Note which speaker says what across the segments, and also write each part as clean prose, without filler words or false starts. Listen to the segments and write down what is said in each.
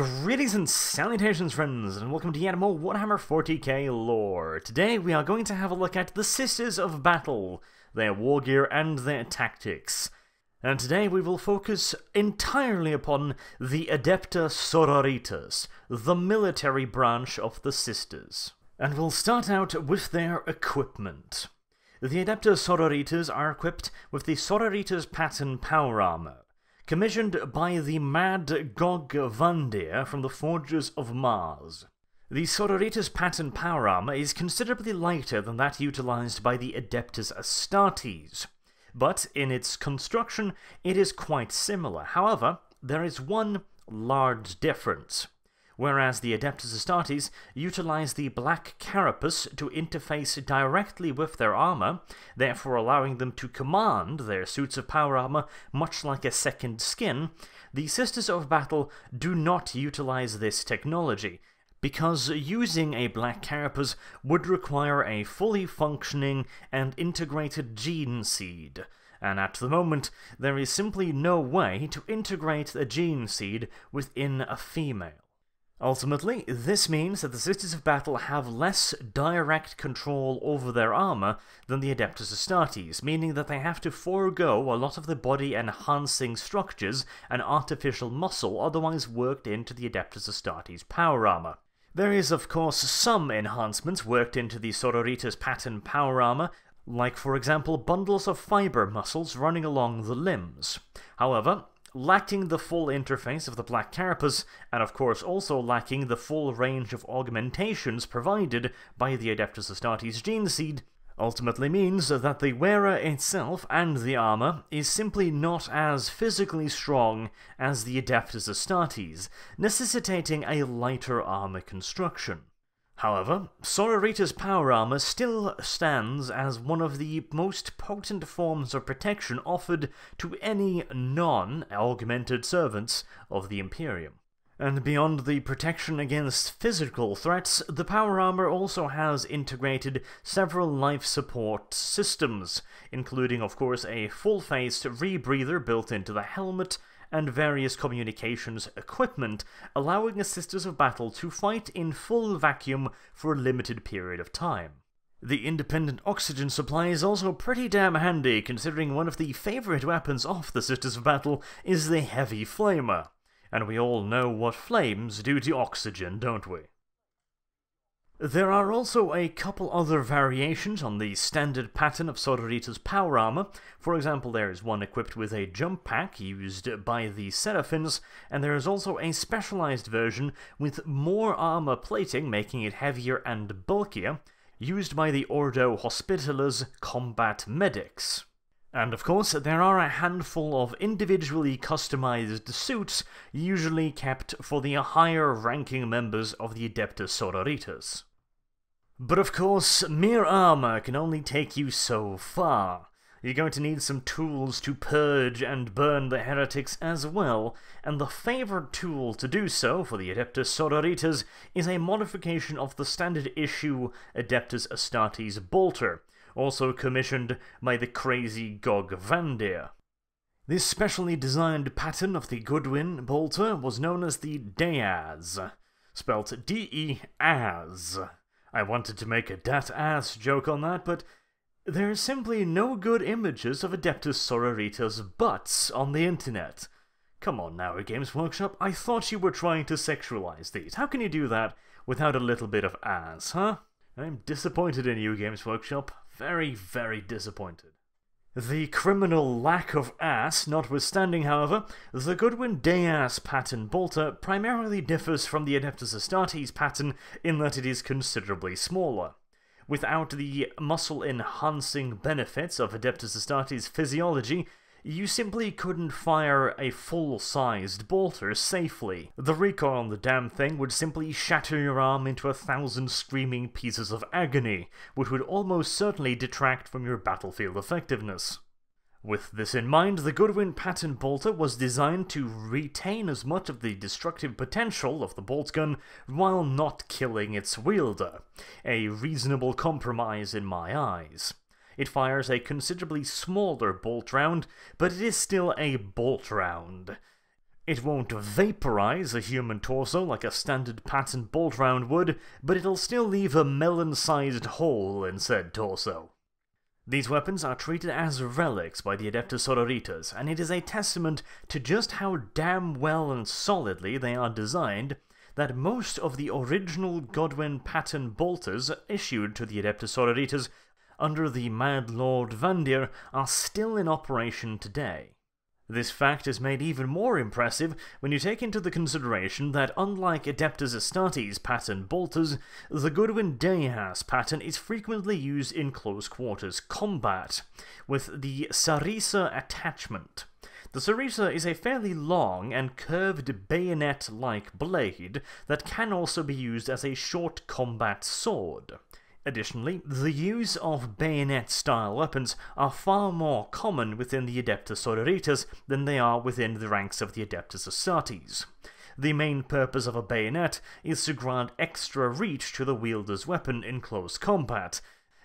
Speaker 1: Greetings and salutations, friends, and welcome to yet more Warhammer 40k lore. Today we are going to have a look at the Sisters of Battle, their war gear and their tactics. And today we will focus entirely upon the Adepta Sororitas, the military branch of the Sisters. And we'll start out with their equipment. The Adepta Sororitas are equipped with the Sororitas pattern power armor, commissioned by the Mad Gog Vandir from the Forges of Mars. The Sororitas pattern power armor is considerably lighter than that utilized by the Adeptus Astartes, but in its construction it is quite similar. However, there is one large difference. Whereas the Adeptus Astartes utilize the black carapace to interface directly with their armor, therefore allowing them to command their suits of power armor much like a second skin, the Sisters of Battle do not utilize this technology, because using a black carapace would require a fully functioning and integrated gene seed, and at the moment there is simply no way to integrate a gene seed within a female. Ultimately, this means that the Sisters of Battle have less direct control over their armor than the Adeptus Astartes, meaning that they have to forego a lot of the body-enhancing structures and artificial muscle otherwise worked into the Adeptus Astartes power armor. There is, of course, some enhancements worked into the Sororitas pattern power armor, like, for example, bundles of fiber muscles running along the limbs. However, lacking the full interface of the black carapace, and of course also lacking the full range of augmentations provided by the Adeptus Astartes gene seed, ultimately means that the wearer itself and the armor is simply not as physically strong as the Adeptus Astartes, necessitating a lighter armor construction. However, Sororitas power armor still stands as one of the most potent forms of protection offered to any non-augmented servants of the Imperium. And beyond the protection against physical threats, the power armor also has integrated several life support systems, including of course a full-faced rebreather built into the helmet, and various communications equipment, allowing the Sisters of Battle to fight in full vacuum for a limited period of time. The independent oxygen supply is also pretty damn handy, considering one of the favourite weapons of the Sisters of Battle is the Heavy Flamer, and we all know what flames do to oxygen, don't we? There are also a couple other variations on the standard pattern of Sororitas power armor. For example, there is one equipped with a jump pack used by the Seraphins, and there is also a specialized version with more armor plating, making it heavier and bulkier, used by the Ordo Hospitaler's combat medics. And of course, there are a handful of individually customized suits, usually kept for the higher-ranking members of the Adepta Sororitas. But of course, mere armor can only take you so far. You're going to need some tools to purge and burn the heretics as well, and the favoured tool to do so for the Adepta Sororitas is a modification of the standard issue Adeptus Astartes bolter, also commissioned by the crazy Gog Vandir. This specially designed pattern of the Goodwin bolter was known as the Deaz, spelt D-E-Az. I wanted to make a dat-ass joke on that, but there's simply no good images of Adeptus Sororitas' butts on the internet. Come on now, Games Workshop, I thought you were trying to sexualize these. How can you do that without a little bit of ass, huh? I'm disappointed in you, Games Workshop. Very, very disappointed. The criminal lack of ass notwithstanding, however, the Goodwin Deaz pattern bolter primarily differs from the Adeptus Astartes pattern in that it is considerably smaller. Without the muscle-enhancing benefits of Adeptus Astartes physiology, you simply couldn't fire a full-sized bolter safely. The recoil on the damn thing would simply shatter your arm into 1,000 screaming pieces of agony, which would almost certainly detract from your battlefield effectiveness. With this in mind, the Goodwin pattern bolter was designed to retain as much of the destructive potential of the bolt gun while not killing its wielder, a reasonable compromise in my eyes. It fires a considerably smaller bolt round, but it is still a bolt round. It won't vaporize a human torso like a standard pattern bolt round would, but it'll still leave a melon-sized hole in said torso. These weapons are treated as relics by the Adepta Sororitas, and it is a testament to just how damn well and solidly they are designed that most of the original Godwin pattern bolters issued to the Adepta Sororitas under the Mad Lord Vandir are still in operation today. This fact is made even more impressive when you take into the consideration that unlike Adeptus Astartes pattern bolters, the Godwin Deas pattern is frequently used in close quarters combat, with the Sarisa attachment. The Sarisa is a fairly long and curved bayonet-like blade that can also be used as a short combat sword. Additionally, the use of bayonet-style weapons are far more common within the Adepta Sororitas than they are within the ranks of the Adeptus Astartes. The main purpose of a bayonet is to grant extra reach to the wielder's weapon in close combat.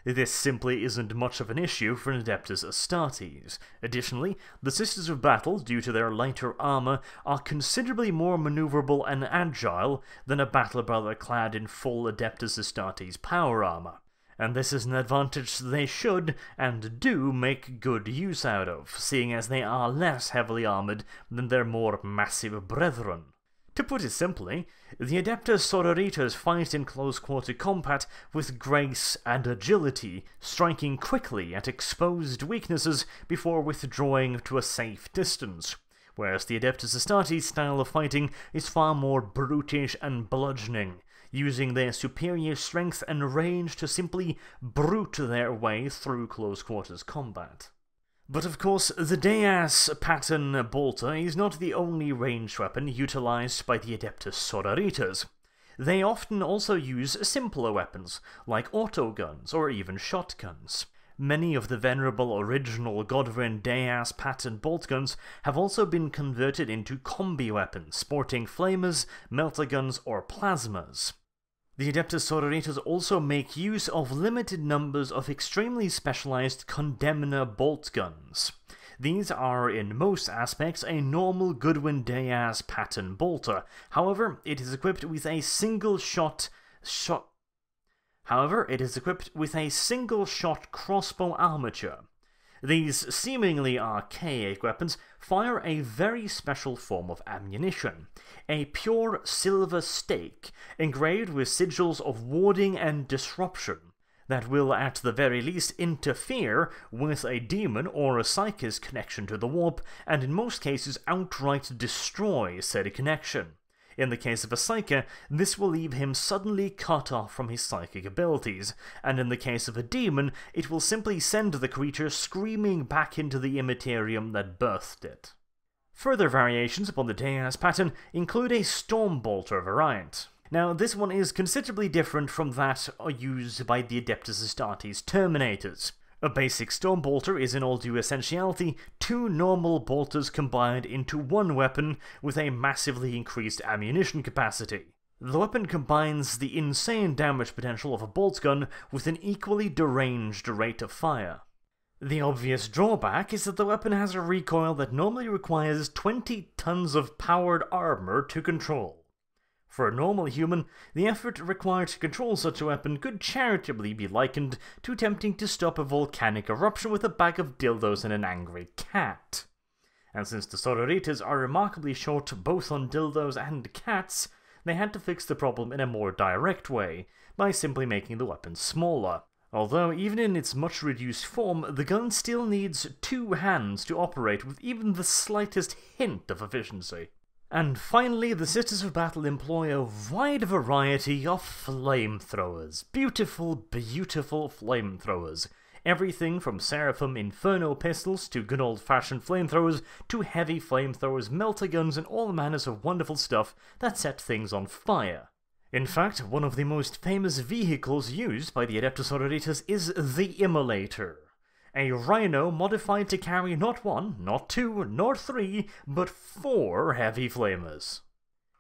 Speaker 1: This simply isn't much of an issue for an Adeptus Astartes. Additionally, the Sisters of Battle, due to their lighter armor, are considerably more maneuverable and agile than a battle brother clad in full Adeptus Astartes power armor. And this is an advantage they should, and do, make good use out of, seeing as they are less heavily armored than their more massive brethren. To put it simply, the Adepta Sororitas fight in close-quarter combat with grace and agility, striking quickly at exposed weaknesses before withdrawing to a safe distance, whereas the Adeptus Astartes style of fighting is far more brutish and bludgeoning, using their superior strength and range to simply brute their way through close-quarters combat. But of course, the Deas pattern bolter is not the only ranged weapon utilized by the Adepta Sororitas. They often also use simpler weapons, like autoguns or even shotguns. Many of the venerable original Godwin Deas pattern bolt guns have also been converted into combi weapons, sporting flamers, melter guns, or plasmas. The Adepta Sororitas also make use of limited numbers of extremely specialized Condemner bolt guns. These are in most aspects a normal Godwin Deas pattern bolter, however it is equipped with a single shot crossbow armature. These seemingly archaic weapons fire a very special form of ammunition, a pure silver stake engraved with sigils of warding and disruption that will at the very least interfere with a demon or a psychic's connection to the warp, and in most cases outright destroy said connection. In the case of a Psyker, this will leave him suddenly cut off from his psychic abilities, and in the case of a demon, it will simply send the creature screaming back into the immaterium that birthed it. Further variations upon the Deas pattern include a Stormbolter variant. Now, this one is considerably different from that used by the Adeptus Astartes Terminators. A basic Stormbolter is in all due essentiality two normal bolters combined into one weapon with a massively increased ammunition capacity. The weapon combines the insane damage potential of a bolt gun with an equally deranged rate of fire. The obvious drawback is that the weapon has a recoil that normally requires 20 tons of powered armor to control. For a normal human, the effort required to control such a weapon could charitably be likened to attempting to stop a volcanic eruption with a bag of dildos and an angry cat. And since the Sororitas are remarkably short both on dildos and cats, they had to fix the problem in a more direct way, by simply making the weapon smaller. Although even in its much reduced form, the gun still needs 2 hands to operate with even the slightest hint of efficiency. And finally, the Sisters of Battle employ a wide variety of flamethrowers. Beautiful, beautiful flamethrowers. Everything from Seraphim Inferno pistols to good old-fashioned flamethrowers to heavy flamethrowers, melter guns, and all manners of wonderful stuff that set things on fire. In fact, one of the most famous vehicles used by the Adepta Sororitas is the Immolator. A rhino modified to carry not 1, not 2, nor 3, but 4 heavy flamers.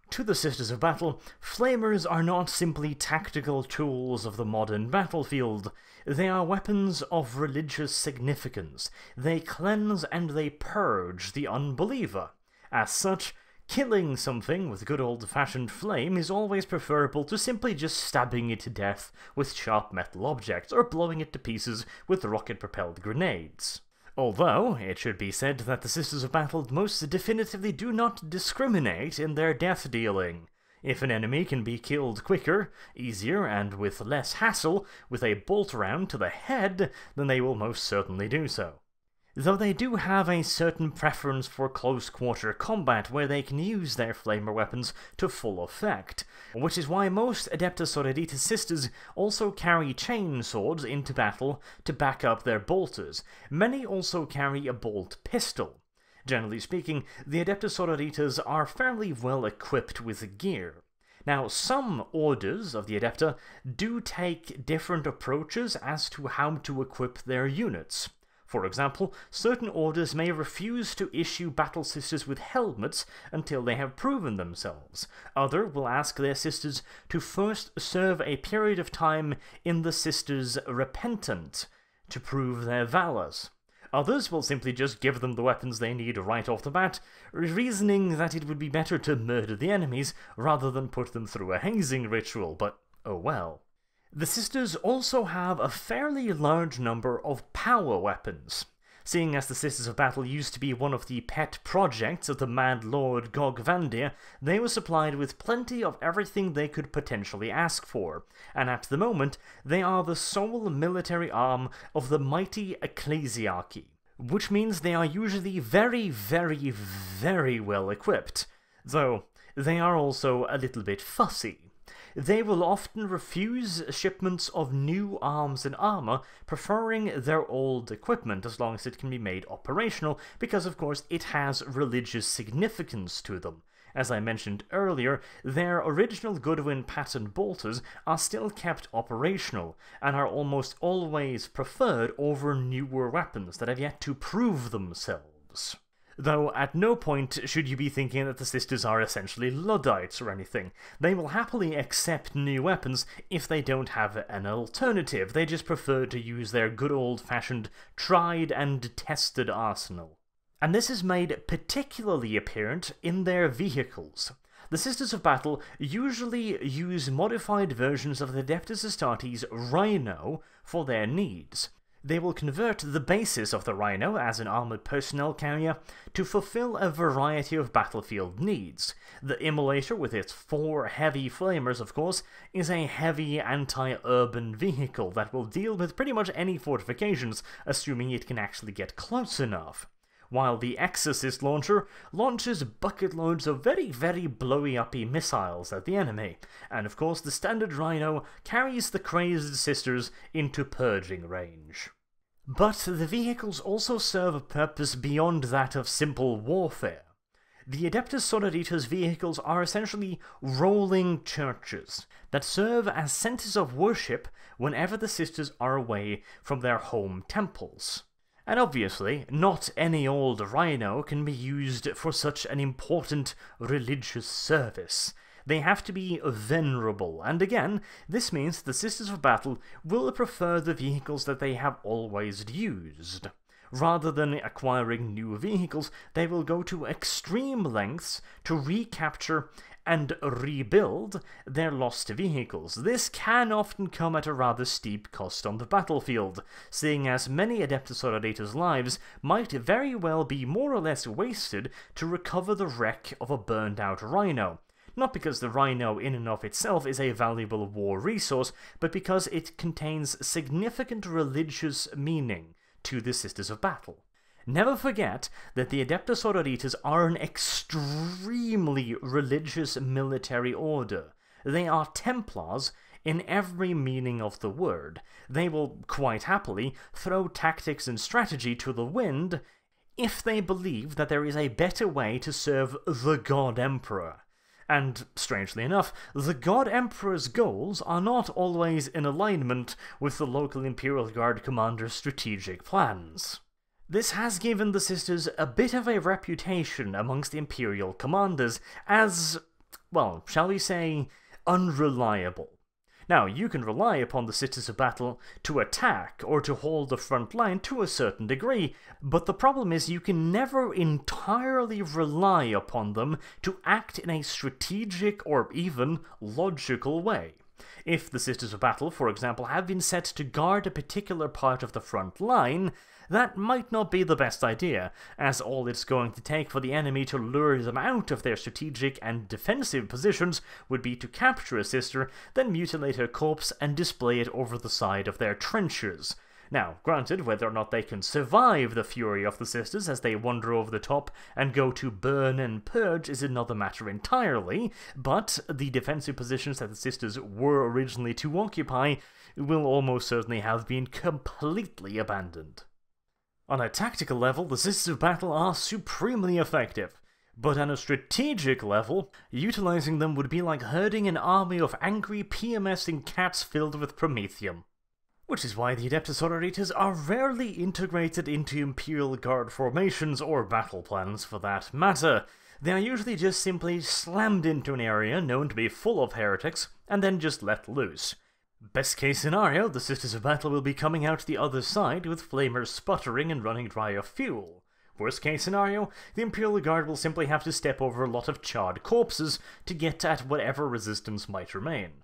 Speaker 1: To the Sisters of Battle, flamers are not simply tactical tools of the modern battlefield. They are weapons of religious significance. They cleanse and they purge the unbeliever. As such, Killing something with good old-fashioned flame is always preferable to simply just stabbing it to death with sharp metal objects, or blowing it to pieces with rocket-propelled grenades. Although, it should be said that the Sisters of Battle most definitively do not discriminate in their death dealing. If an enemy can be killed quicker, easier, and with less hassle with a bolt round to the head, then they will most certainly do so. Though they do have a certain preference for close-quarter combat where they can use their flamer weapons to full effect, which is why most Adepta Sororitas sisters also carry chain swords into battle to back up their bolters. Many also carry a bolt pistol. Generally speaking, the Adepta Sororitas are fairly well equipped with gear. Now, some orders of the Adepta do take different approaches as to how to equip their units. For example, certain orders may refuse to issue battle sisters with helmets until they have proven themselves. Others will ask their sisters to first serve a period of time in the sisters' repentant to prove their valors. Others will simply just give them the weapons they need right off the bat, reasoning that it would be better to murder the enemies rather than put them through a hazing ritual, but oh well. The sisters also have a fairly large number of power weapons. Seeing as the Sisters of Battle used to be one of the pet projects of the Mad Lord Gogvandir, they were supplied with plenty of everything they could potentially ask for, and at the moment they are the sole military arm of the mighty Ecclesiarchy, which means they are usually very, very, very well equipped, though they are also a little bit fussy. They will often refuse shipments of new arms and armor, preferring their old equipment as long as it can be made operational, because of course it has religious significance to them. As I mentioned earlier, their original Goodwin pattern bolters are still kept operational, and are almost always preferred over newer weapons that have yet to prove themselves. Though at no point should you be thinking that the sisters are essentially Luddites or anything. They will happily accept new weapons if they don't have an alternative. They just prefer to use their good old-fashioned, tried and tested arsenal. And this is made particularly apparent in their vehicles. The Sisters of Battle usually use modified versions of the Adepta Astartes Rhino for their needs. They will convert the basis of the Rhino as an armoured personnel carrier to fulfill a variety of battlefield needs. The Immolator, with its 4 heavy flamers, of course, is a heavy anti-urban vehicle that will deal with pretty much any fortifications, assuming it can actually get close enough. While the Exorcist launcher launches bucket loads of very, very blowy-uppy missiles at the enemy, and of course the standard Rhino carries the crazed sisters into purging range. But the vehicles also serve a purpose beyond that of simple warfare. The Adepta Sororitas vehicles are essentially rolling churches that serve as centers of worship whenever the sisters are away from their home temples. And obviously, not any old Rhino can be used for such an important religious service. They have to be venerable, and again, this means the Sisters of Battle will prefer the vehicles that they have always used. Rather than acquiring new vehicles, they will go to extreme lengths to recapture and rebuild their lost vehicles. This can often come at a rather steep cost on the battlefield, seeing as many Adepta Sororitas' lives might very well be more or less wasted to recover the wreck of a burned-out Rhino. Not because the Rhino in and of itself is a valuable war resource, but because it contains significant religious meaning to the Sisters of Battle. Never forget that the Adepta Sororitas are an extremely religious military order. They are Templars in every meaning of the word. They will quite happily throw tactics and strategy to the wind if they believe that there is a better way to serve the God Emperor. And, strangely enough, the God Emperor's goals are not always in alignment with the local Imperial Guard commander's strategic plans. This has given the sisters a bit of a reputation amongst the Imperial commanders as, well, shall we say, unreliable. Now, you can rely upon the Sisters of Battle to attack or to hold the front line to a certain degree, but the problem is you can never entirely rely upon them to act in a strategic or even logical way. If the Sisters of Battle, for example, have been set to guard a particular part of the front line, that might not be the best idea, as all it's going to take for the enemy to lure them out of their strategic and defensive positions would be to capture a sister, then mutilate her corpse and display it over the side of their trenches. Now, granted, whether or not they can survive the fury of the sisters as they wander over the top and go to burn and purge is another matter entirely, but the defensive positions that the sisters were originally to occupy will almost certainly have been completely abandoned. On a tactical level, the Sisters of Battle are supremely effective, but on a strategic level, utilizing them would be like herding an army of angry PMSing cats filled with promethium. Which is why the Adepta Sororitas are rarely integrated into Imperial Guard formations or battle plans for that matter. They are usually just simply slammed into an area known to be full of heretics, and then just let loose. Best case scenario, the Sisters of Battle will be coming out the other side with flamers sputtering and running dry of fuel. Worst case scenario, the Imperial Guard will simply have to step over a lot of charred corpses to get at whatever resistance might remain.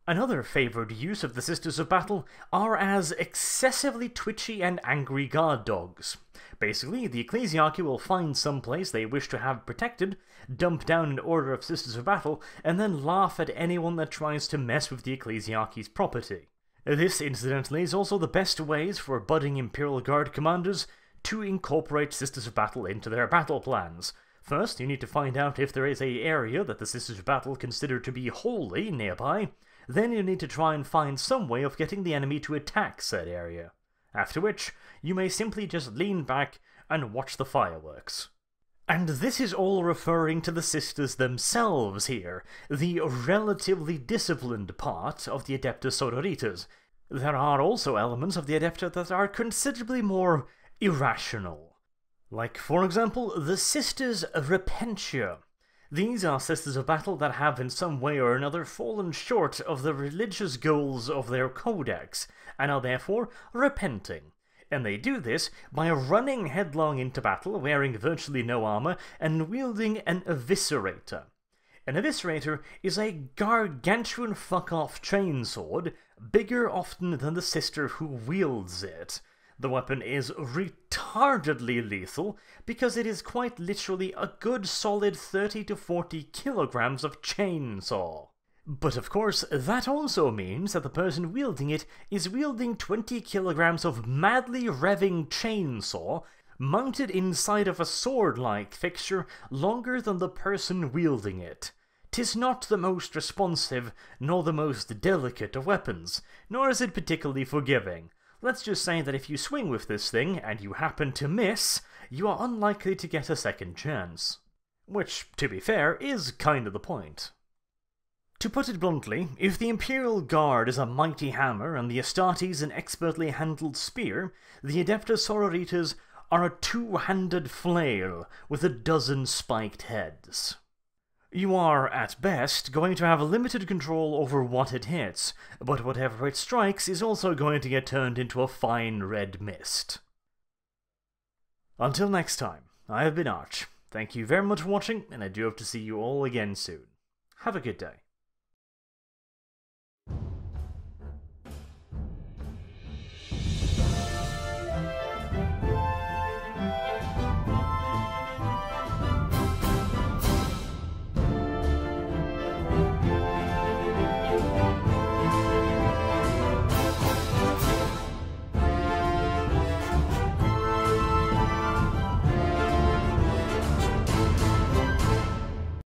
Speaker 1: Another favoured use of the Sisters of Battle are as excessively twitchy and angry guard dogs. Basically, the Ecclesiarchy will find some place they wish to have protected, dump down an order of Sisters of Battle, and then laugh at anyone that tries to mess with the Ecclesiarchy's property. This, incidentally, is also the best ways for budding Imperial Guard commanders to incorporate Sisters of Battle into their battle plans. First, you need to find out if there is an area that the Sisters of Battle consider to be holy nearby. Then you need to try and find some way of getting the enemy to attack said area. After which, you may simply just lean back and watch the fireworks. And this is all referring to the sisters themselves here, the relatively disciplined part of the Adepta Sororitas. There are also elements of the Adepta that are considerably more irrational. Like, for example, the Sisters Repentia. These are Sisters of Battle that have in some way or another fallen short of the religious goals of their codex, and are therefore repenting. And they do this by running headlong into battle, wearing virtually no armor, and wielding an eviscerator. An eviscerator is a gargantuan fuck-off chainsword, bigger often than the sister who wields it. The weapon is retardedly lethal, because it is quite literally a good solid 30 to 40 kilograms of chainsaw. But of course, that also means that the person wielding it is wielding 20 kilograms of madly revving chainsaw, mounted inside of a sword-like fixture longer than the person wielding it. 'Tis not the most responsive, nor the most delicate of weapons, nor is it particularly forgiving. Let's just say that if you swing with this thing, and you happen to miss, you are unlikely to get a second chance. Which, to be fair, is kind of the point. To put it bluntly, if the Imperial Guard is a mighty hammer and the Astartes an expertly handled spear, the Adepta Sororitas are a two-handed flail with a dozen spiked heads. You are, at best, going to have limited control over what it hits, but whatever it strikes is also going to get turned into a fine red mist. Until next time, I have been Arch. Thank you very much for watching, and I do hope to see you all again soon. Have a good day.